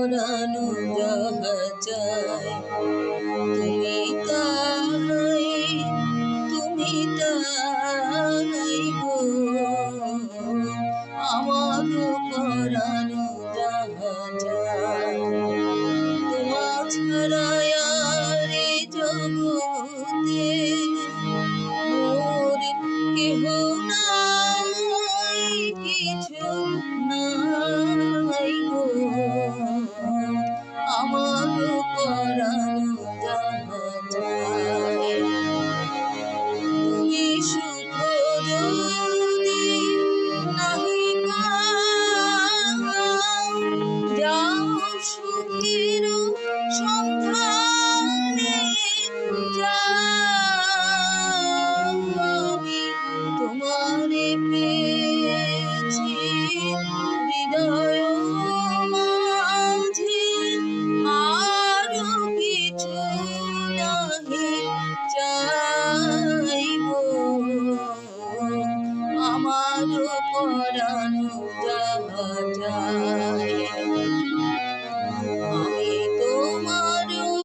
পরানো যাহা চায় তুমি তাই গো আমার পরানো যাহা চায় তোমা ছাড়া আর এই জগতে মোর কেহ নাই কিছু নাই গো আমার পরানো যাহা চায় তুমি সুখ যদি নাহি পাও যাও সুখের সন্ধানে যাও আমি তোমারে পেয়েছি হৃদয় মাঝে আরো কিছু নাহি চাইব আমার পরানো যাহা চায়।